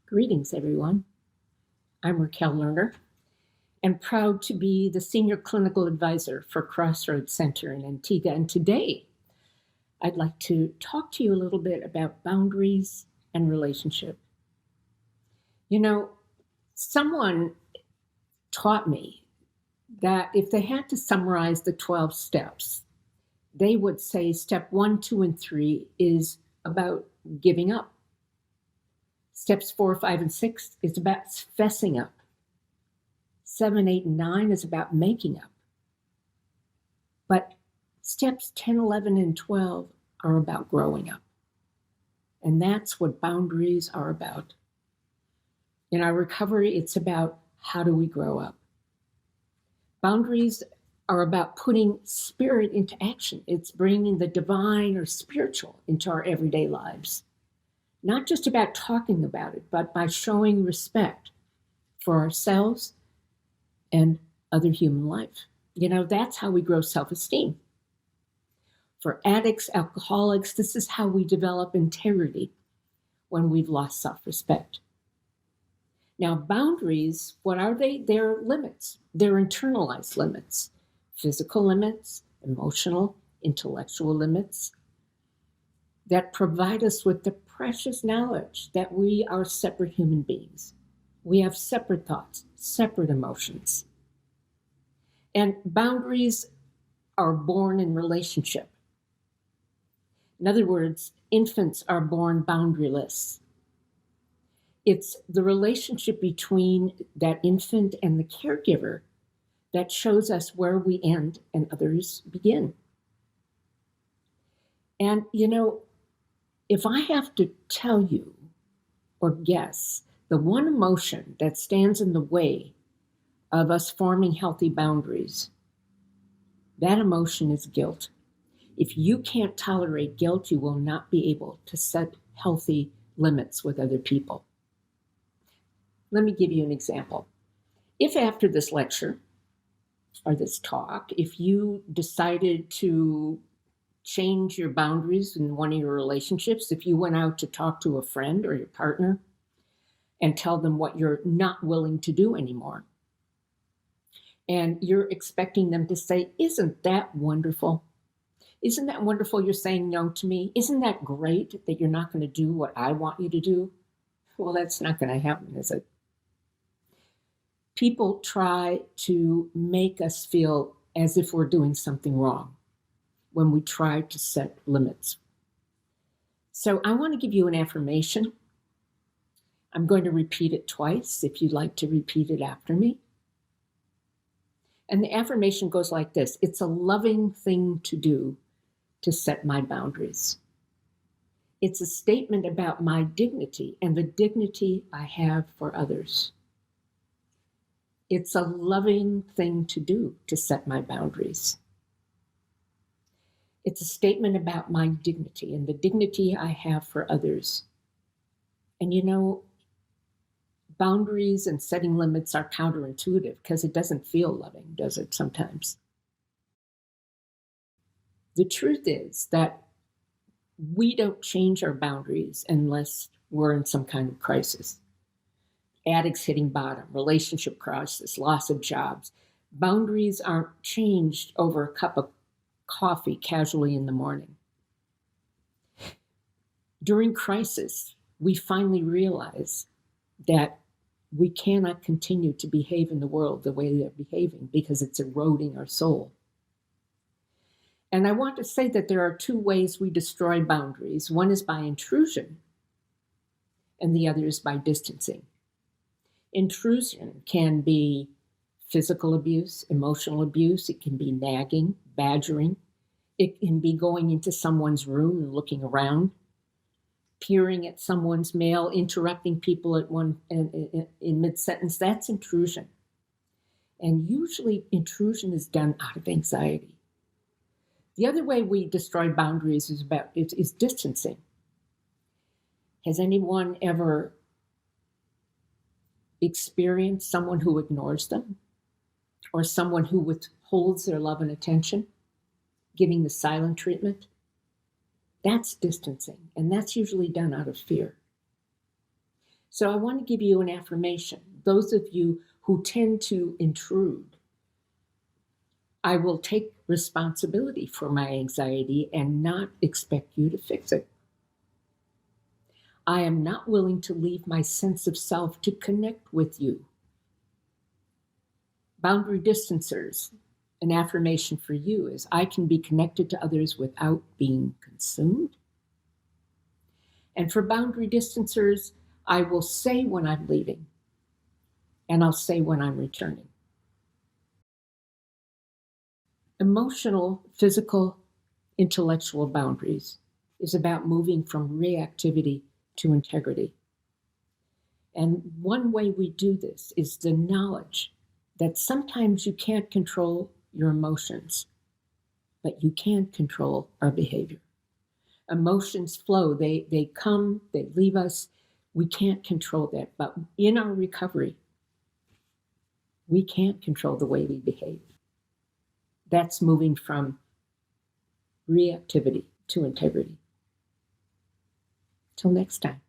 Greetings, everyone. I'm Rokelle Lerner and proud to be the Senior Clinical Advisor for Crossroads Centre in Antigua. And today, I'd like to talk to you a little bit about boundaries and relationship. You know, someone taught me that if they had to summarize the 12 steps, they would say step 1, 2, and 3 is about giving up. Steps 4, 5, and 6 is about fessing up. 7, 8, and 9 is about making up. But steps 10, 11, and 12 are about growing up. And that's what boundaries are about. In our recovery, it's about how do we grow up. Boundaries are about putting spirit into action. It's bringing the divine or spiritual into our everyday lives. Not just about talking about it, but by showing respect for ourselves and other human life. That's how we grow self-esteem. For addicts, alcoholics, this is how we develop integrity when we've lost self-respect. Now, boundaries, what are they? They're limits. They're internalized limits. Physical limits, emotional, intellectual limits that provide us with the precious knowledge that we are separate human beings. We have separate thoughts, separate emotions. And boundaries are born in relationship. In other words, infants are born boundaryless. It's the relationship between that infant and the caregiver that shows us where we end and others begin. And if I have to tell you or guess the one emotion that stands in the way of us forming healthy boundaries, that emotion is guilt. If you can't tolerate guilt, you will not be able to set healthy limits with other people. Let me give you an example. If after this lecture or this talk, if you decided to change your boundaries in one of your relationships, if you went out to talk to a friend or your partner and tell them what you're not willing to do anymore, and you're expecting them to say, "Isn't that wonderful? Isn't that wonderful you're saying no to me? Isn't that great that you're not going to do what I want you to do?" Well, that's not going to happen, is it? People try to make us feel as if we're doing something wrong when we try to set limits. So I want to give you an affirmation. I'm going to repeat it twice if you'd like to repeat it after me. And the affirmation goes like this: it's a loving thing to do to set my boundaries. It's a statement about my dignity and the dignity I have for others. It's a loving thing to do to set my boundaries. It's a statement about my dignity and the dignity I have for others. And boundaries and setting limits are counterintuitive because it doesn't feel loving, does it, sometimes? The truth is that we don't change our boundaries unless we're in some kind of crisis. Addicts hitting bottom, relationship crisis, loss of jobs. Boundaries aren't changed over a cup of coffee casually in the morning. During crisis, we finally realize that we cannot continue to behave in the world the way they're behaving because it's eroding our soul. And I want to say that there are two ways we destroy boundaries. One is by intrusion, and the other is by distancing. Intrusion can be physical abuse, emotional abuse. It can be nagging, badgering. It can be going into someone's room and looking around, peering at someone's mail, interrupting people in mid-sentence. That's intrusion. And usually intrusion is done out of anxiety. The other way we destroy boundaries is distancing. Has anyone ever experienced someone who ignores them or someone who withholds their love and attention, giving the silent treatment? That's distancing, and that's usually done out of fear. So I want to give you an affirmation. Those of you who tend to intrude, I will take responsibility for my anxiety and not expect you to fix it. I am not willing to leave my sense of self to connect with you. Boundary distancers, an affirmation for you is I can be connected to others without being consumed. And for boundary distancers, I will say when I'm leaving, and I'll say when I'm returning. Emotional, physical, intellectual boundaries is about moving from reactivity to integrity. And one way we do this is the knowledge that sometimes you can't control your emotions, but you can control our behavior. Emotions flow, they come, they leave us. We can't control that, but in our recovery, we can't control the way we behave. That's moving from reactivity to integrity. Till next time.